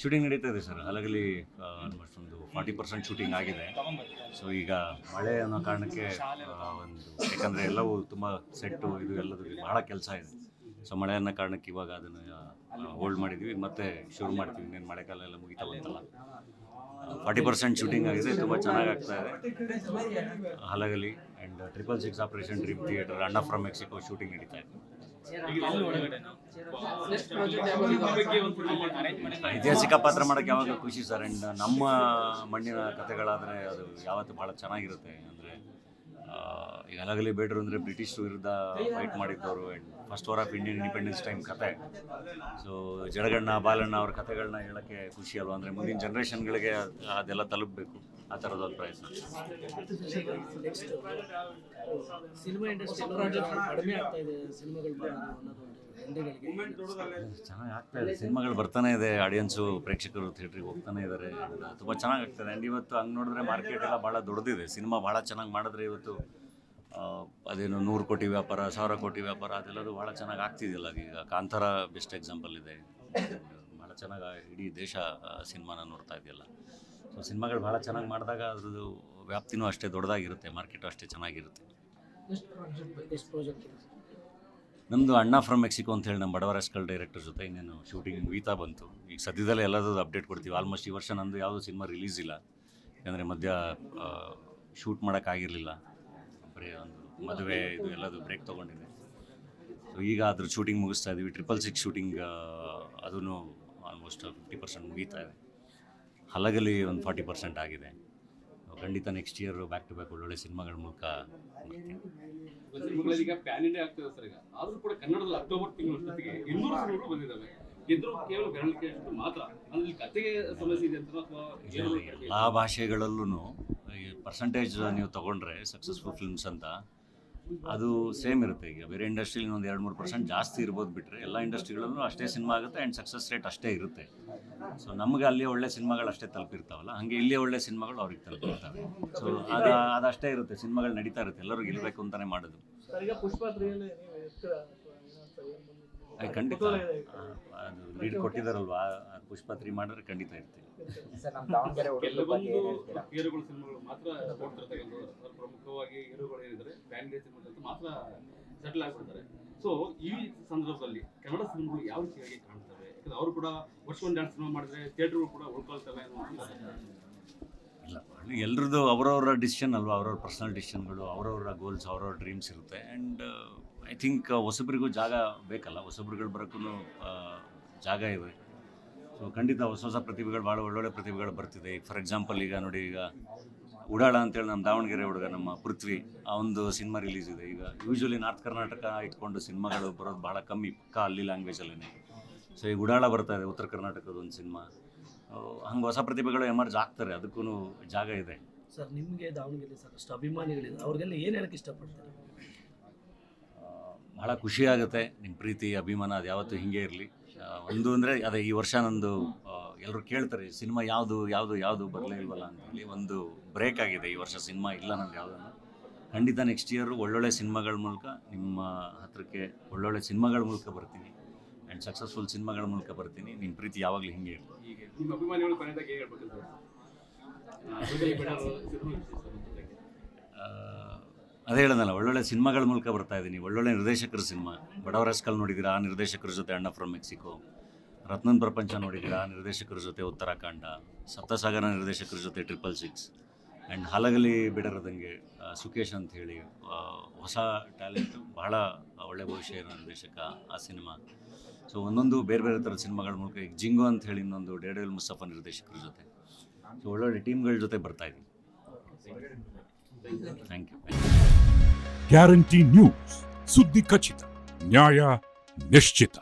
Shooting ನಡೀತಾ ಇದೆ sir. Halagali almost ಒಂದು 40% ಶೂಟಿಂಗ್ ಆಗಿದೆ. ಸೊ ಈಗ ಮಳೆ ಅನ್ನೋ ಕಾರಣಕ್ಕೆ ಯಾಕಂದರೆ ಎಲ್ಲವೂ ತುಂಬ ಸೆಟ್ಟು ಇದು ಎಲ್ಲದೂ ಬಹಳ ಕೆಲಸ ಇದೆ. ಸೊ ಮಳೆ ಅನ್ನೋ ಕಾರಣಕ್ಕೆ ಇವಾಗ ಅದನ್ನು ಹೋಲ್ಡ್ ಮಾಡಿದ್ವಿ, ಮತ್ತೆ ಶುರು ಮಾಡ್ತೀವಿ. ಇನ್ನೇನು ಮಳೆಗಾಲ ಎಲ್ಲ ಮುಗಿತಾ ಬಂತಲ್ಲ. 40% ಶೂಟಿಂಗ್ ಆಗಿದೆ, ತುಂಬ ಚೆನ್ನಾಗಿ ಆಗ್ತಾ ಇದೆ. Halagali and 666 operation dream theatre, ಅಣ್ಣ ಫ್ರಮ್ ಮೆಕ್ಸಿಕೋ ಶೂಟಿಂಗ್ ನಡೀತಾ ಇದೆ. ಐತಿಹಾಸಿಕ ಪಾತ್ರ ಮಾಡೋಕ್ಕೆ ಯಾವಾಗಲೂ ಖುಷಿ ಸರ್. ಆ್ಯಂಡ್ ನಮ್ಮ ಮಣ್ಣಿನ ಕಥೆಗಳಾದರೆ ಅದು ಯಾವತ್ತೂ ಭಾಳ ಚೆನ್ನಾಗಿರುತ್ತೆ. ಅಂದರೆ ಈಗ ಹಲಗಲಿ ಬೇಡ್ರು ಅಂದರೆ ಬ್ರಿಟಿಷ್ ವಿರುದ್ಧ ಫೈಟ್ ಮಾಡಿದ್ದವರು. And First War of Indian Independence time ಕತೆ. ಸೊ ಜಡಗಣ್ಣ ಬಾಲಣ್ಣ ಅವ್ರ ಕಥೆಗಳನ್ನ ಹೇಳೋಕ್ಕೆ ಖುಷಿ ಅಲ್ವಾ. ಅಂದರೆ ಮುಂದಿನ ಜನ್ರೇಷನ್ಗಳಿಗೆ ಅದೆಲ್ಲ ತಲುಪಬೇಕು, ಆ ಥರದೊಂದು ಪ್ರಯತ್ನ. ಸಿನಿಮಾ ಇಂಡಸ್ಟ್ರಿ ಕಡಿಮೆ ಆಗ್ತಾ ಇದೆ, ಚೆನ್ನಾಗಿ ಆಗ್ತಾ ಇದೆ. ಸಿನಿಮಾಗಳು ಬರ್ತಾನೆ ಇದೆ, ಆಡಿಯನ್ಸು ಪ್ರೇಕ್ಷಕರು ಥಿಯೇಟ್ರಿಗೆ ಹೋಗ್ತಾನೆ ಇದ್ದಾರೆ. ತುಂಬ ಚೆನ್ನಾಗಿ ಆಗ್ತದೆ. ಆ್ಯಂಡ್ ಇವತ್ತು ಹಂಗೆ ನೋಡಿದ್ರೆ ಮಾರ್ಕೆಟ್ ಎಲ್ಲ ಭಾಳ ದೊಡ್ಡದಿದೆ. ಸಿನಿಮಾ ಭಾಳ ಚೆನ್ನಾಗಿ ಮಾಡಿದ್ರೆ ಇವತ್ತು ಅದೇನು 100 ಕೋಟಿ ವ್ಯಾಪಾರ, 1000 ಕೋಟಿ ವ್ಯಾಪಾರ, ಅದೆಲ್ಲದು ಭಾಳ ಚೆನ್ನಾಗಿ ಆಗ್ತಿದೆಯಲ್ಲ. ಈಗ ಕಾಂತಾರ ಬೆಸ್ಟ್ ಎಕ್ಸಾಂಪಲ್ ಇದೆ. ಭಾಳ ಚೆನ್ನಾಗಿ ಇಡೀ ದೇಶ ಸಿನಿಮಾನ ನೋಡ್ತಾ ಇದೆಯಲ್ಲ. ಸೊ ಸಿನಿಮಾಗಳು ಭಾಳ ಚೆನ್ನಾಗಿ ಮಾಡಿದಾಗ ಅದ್ರದ್ದು ವ್ಯಾಪ್ತಿನೂ ಅಷ್ಟೇ ದೊಡ್ಡದಾಗಿರುತ್ತೆ, ಮಾರ್ಕೆಟು ಅಷ್ಟೇ ಚೆನ್ನಾಗಿರುತ್ತೆ. ನಮ್ಮದು ಅಣ್ಣ ಫ್ರಮ್ ಮೆಕ್ಸಿಕೋ ಅಂತ ಹೇಳಿ ನಮ್ಮ ಬಡವರ ಎಸ್ಕಲ್ ಡೈರೆಕ್ಟರ್ ಜೊತೆ ಇನ್ನೇನು ಶೂಟಿಂಗ್ ಮುಗಿತಾ ಬಂತು. ಈಗ ಸದ್ಯದಲ್ಲೇ ಎಲ್ಲದೂ ಅಪ್ಡೇಟ್ ಕೊಡ್ತೀವಿ. ಆಲ್ಮೋಸ್ಟ್ ಈ ವರ್ಷ ನಂದು ಯಾವುದೂ ಸಿನಿಮಾ ರಿಲೀಸ್ ಇಲ್ಲ, ಯಾಕಂದರೆ ಮಧ್ಯ ಶೂಟ್ ಮಾಡೋಕ್ಕಾಗಿರಲಿಲ್ಲ. ಬರೀ ಒಂದು ಮದುವೆ ಇದು ಎಲ್ಲದು ಬ್ರೇಕ್ ತೊಗೊಂಡಿದೆ. ಸೊ ಈಗ ಅದ್ರ ಶೂಟಿಂಗ್ ಮುಗಿಸ್ತಾ ಇದ್ದೀವಿ. 666 ಶೂಟಿಂಗ್ ಅದೂ ಆಲ್ಮೋಸ್ಟ್ 50% ಮುಗೀತಾ ಇದೆ. ಹಲಗಲಿ ಒಂದು 40% ಆಗಿದೆ. ಖಂಡಿತ next year back to back ಒಳ್ಳೊಳ್ಳೆ ಸಿನಿಮಾಗಳ ಮೂಲಕ ಈಗ ಪ್ಯಾನ್ ಇಂಡಿಯಾ ಆಗ್ತದೆ ಸರ್. ಈಗ ಆದರೂ ಕೂಡ ಕನ್ನಡದಲ್ಲಿ ಅಕ್ಟೋಬರ್ ತಿಂಗಳಷ್ಟೊತ್ತಿಗೆ 200 ಸಿನಿಮಾಗಳು ಬಂದಿದ್ದಾವೆ. ಇದ್ರೂ ಕೇವಲ ಬೆರಳಿಕೆ ಮಾತ್ರ. ಅಂದ್ರೆ ಕತೆಗೆ ಸಮಸ್ಯೆ ಇದೆ ಅಂತ ಅಥವಾ ಎಲ್ಲ ಭಾಷೆಗಳಲ್ಲೂ ಪರ್ಸೆಂಟೇಜ್ ನೀವು ತೊಗೊಂಡ್ರೆ ಸಕ್ಸಸ್ಫುಲ್ ಫಿಲ್ಮ್ಸ್ ಅಂತ ಅದು ಸೇಮ್ ಇರುತ್ತೆ. ಈಗ ಬೇರೆ ಇಂಡಸ್ಟ್ರಿಲಿ ಒಂದು 2-3% ಜಾಸ್ತಿ ಇರ್ಬೋದು ಬಿಟ್ಟರೆ ಎಲ್ಲ ಇಂಡಸ್ಟ್ರಿಗಳಲ್ಲೂ ಅಷ್ಟೇ ಸಿನಿಮಾ ಆಗುತ್ತೆ ಆ್ಯಂಡ್ ಸಕ್ಸಸ್ ರೇಟ್ ಅಷ್ಟೇ ಇರುತ್ತೆ. ಸೊ ನಮಗೆ ಅಲ್ಲಿ ಒಳ್ಳೆ ಸಿನಿಮಾಗಳು ಅಷ್ಟೇ ತಲುಪಿರ್ತಾವಲ್ಲ, ಹಾಗೆ ಇಲ್ಲಿ ಒಳ್ಳೆ ಸಿನಿಮಾಗಳು ಅವ್ರಿಗೆ ತಲುಪಿರ್ತವೆ. ಸೊ ಅದಷ್ಟೇ ಇರುತ್ತೆ. ಸಿನಿಮಾಗಳು ನಡೀತಾ ಇರುತ್ತೆ, ಎಲ್ಲರೂ ಗೆಲ್ಲಬೇಕು ಅಂತಲೇ ಮಾಡೋದು. ಖಂಡಿತ ಅದು ಲೀಡ್ ಕೊಟ್ಟಿದ್ದಾರಲ್ವಾ, ಪುಷ್ಪ 3 ಮಾಡಿದ್ರೆ ಖಂಡಿತ ಇರ್ತೀವಿ. ಹೀರೋಗಳ ಸಿನಿಮಾಗಳು ಮಾತ್ರ ಕೊಡ್ತಿರ್ತಕ್ಕಂಥದ್ದು. ಪ್ರಮುಖವಾಗಿ ಹೀರೋಗಳು ಏನಿದ್ದಾರೆ ಪ್ಯಾನ್ ಇಂಡಿಯಾ ಸಿನಿಮಾದಂತ ಮಾತ್ರ ಸೆಟಲ್ ಆಗಿಬಿಡ್ತಾರೆ. ಸೊ ಈ ಸಂದರ್ಭದಲ್ಲಿ ಕನ್ನಡ ಸಿನಿಮಾಗಳು ಯಾವ ರೀತಿಯಾಗಿ ಕಾಣ್ತವೆ? ಯಾಕಂದ್ರೆ ಅವರು ಕೂಡ ವರ್ಷಕ್ಕೊಂದು 2 ಸಿನಿಮಾ ಮಾಡಿದ್ರೆ ಥಿಯೇಟರ್ಗಳು ಕೂಡ ಉಳ್ಕೊಳ್ತವೆ ಅನ್ನೋ ಇಲ್ಲ, ಎಲ್ರದ್ದು ಅವರವರ ಡಿಸಿಷನ್ ಅಲ್ವಾ, ಅವ್ರವ್ರ ಪರ್ಸನಲ್ ಡಿಸಿಷನ್ಗಳು, ಅವರವರ ಗೋಲ್ಸ್, ಅವ್ರವ್ರ ಡ್ರೀಮ್ಸ್ ಇರುತ್ತೆ. ಆ್ಯಂಡ್ ಐ ಥಿಂಕ್ ಹೊಸಬ್ರಿಗೂ ಜಾಗ ಬೇಕಲ್ಲ, ಹೊಸಬ್ರುಗಳು ಬರೋಕ್ಕೂ ಜಾಗ ಇದೆ. ಸೊ ಖಂಡಿತ ಹೊಸ ಪ್ರತಿಭೆಗಳು, ಭಾಳ ಒಳ್ಳೊಳ್ಳೆ ಪ್ರತಿಭೆಗಳು ಬರ್ತಿದೆ. ಈಗ ಫಾರ್ ಎಕ್ಸಾಂಪಲ್ ಈಗ ನೋಡಿ, ಈಗ ಉಡಾಳ ಅಂತೇಳಿ ನಮ್ಮ ದಾವಣಗೆರೆ ಹುಡುಗ ನಮ್ಮ ಪೃಥ್ವಿ, ಆ ಒಂದು ಸಿನಿಮಾ ರಿಲೀಸ್ ಇದೆ. ಈಗ ಯೂಶ್ವಲಿ ನಾರ್ತ್ ಕರ್ನಾಟಕ ಇಟ್ಕೊಂಡು ಸಿನಿಮಾಗಳು ಬರೋದು ಭಾಳ ಕಮ್ಮಿ, ಪಕ್ಕ ಅಲ್ಲಿ ಲ್ಯಾಂಗ್ವೇಜಲ್ಲೇ. ಸೊ ಈಗ ಉಡಾಳ ಬರ್ತಾ ಇದೆ, ಉತ್ತರ ಕರ್ನಾಟಕದ ಒಂದು ಸಿನಿಮಾ. ಹಂಗೆ ಹೊಸ ಪ್ರತಿಭೆಗಳು ಎಮರ್ಜ್ ಆಗ್ತಾರೆ, ಅದಕ್ಕೂ ಜಾಗ ಇದೆ. ಸರ್ ನಿಮಗೆ ದಾವಣಗೆರೆ ಸಾಕಷ್ಟು ಅಭಿಮಾನಿಗಳಿದೆ, ಅವ್ರಿಗೆಲ್ಲ ಏನು ಹೇಳಕ್ಕೆ ಇಷ್ಟಪಡ್ತಾರೆ? ಭಾಳ ಖುಷಿಯಾಗುತ್ತೆ. ನಿಮ್ಮ ಪ್ರೀತಿ ಅಭಿಮಾನ ಅದು ಯಾವತ್ತೂ ಹೀಗೆ ಇರಲಿ. ಒಂದು ಅಂದರೆ ಅದೇ ಈ ವರ್ಷ ನಂದು ಎಲ್ಲರೂ ಕೇಳ್ತಾರೆ ಸಿನಿಮಾ ಯಾವುದು ಬರಲೇ ಇಲ್ವಲ್ಲ ಅಂತೇಳಿ. ಒಂದು ಬ್ರೇಕ್ ಆಗಿದೆ ಈ ವರ್ಷ, ಸಿನಿಮಾ ಇಲ್ಲ ನಂದು ಯಾವುದನ್ನು. ಖಂಡಿತ ನೆಕ್ಸ್ಟ್ ಇಯರು ಒಳ್ಳೊಳ್ಳೆ ಸಿನಿಮಾಗಳ ಮೂಲಕ ನಿಮ್ಮ ಹತ್ರಕ್ಕೆ ಒಳ್ಳೊಳ್ಳೆ ಸಿನಿಮಾಗಳ ಮೂಲಕ ಬರ್ತೀನಿ ಆ್ಯಂಡ್ ಸಕ್ಸಸ್ಫುಲ್ ಸಿನಿಮಾಗಳ ಮೂಲಕ ಬರ್ತೀನಿ. ನಿಮ್ಮ ಪ್ರೀತಿ ಯಾವಾಗಲೂ ಹೀಗೆ ಇರಲಿ. ಹೀಗೆ ನಿಮ್ಮ ಅಭಿಮಾನಿಗಳು ಕೊನೆಯದಾಗಿ ಏನು ಹೇಳ್ಬೇಕು ಸರ್? ಅದೇ ಹೇಳೋದಲ್ಲ, ಒಳ್ಳೊಳ್ಳೆ ಸಿನಿಮಾಗಳ ಮೂಲಕ ಬರ್ತಾ ಇದ್ದೀನಿ. ಒಳ್ಳೊಳ್ಳೆ ನಿರ್ದೇಶಕರ ಸಿನಿಮಾ, ಬಡವರ ಎಸ್ಕಲ್ ನೋಡಿದ್ದೀರಾ, ಆ ನಿರ್ದೇಶಕರ ಜೊತೆ ಅಣ್ಣ ಫ್ರಮ್ ಮೆಕ್ಸಿಕೋ. ರತ್ನನ್ ಪ್ರಪಂಚ ನೋಡಿದ್ದೀರಾ, ಆ ನಿರ್ದೇಶಕರ ಜೊತೆ ಉತ್ತರಾಖಂಡ. ಸಪ್ತಸಾಗರ ನಿರ್ದೇಶಕರ ಜೊತೆ 666 ಆ್ಯಂಡ್ ಹಲಗಲಿ ಬಿಡರದಂಗೆ ಸುಕೇಶ್ ಅಂತ ಹೇಳಿ ಹೊಸ ಟ್ಯಾಲೆಂಟು, ಬಹಳ ಒಳ್ಳೆ ಭವಿಷ್ಯ ಇರೋ ನಿರ್ದೇಶಕ ಆ ಸಿನಿಮಾ. ಸೊ ಒಂದೊಂದು ಬೇರೆ ಬೇರೆ ಥರದ ಸಿನಿಮಾಗಳ ಮೂಲಕ ಈಗ ಜಿಂಗೋ ಅಂತ ಹೇಳಿ ಇನ್ನೊಂದು ಡೇರ್ಡೆವಿಲ್ ಮುಸ್ತಫಾ ನಿರ್ದೇಶಕರ ಜೊತೆ. ಸೊ ಒಳ್ಳೊಳ್ಳೆ ಟೀಮ್ಗಳ ಜೊತೆ ಬರ್ತಾ ಇದ್ದೀನಿ. Thank you. ಗ್ಯಾರಂಟಿ ನ್ಯೂಸ್, ಸುದ್ದಿ ಖಚಿತ, ನ್ಯಾಯ ನಿಶ್ಚಿತ.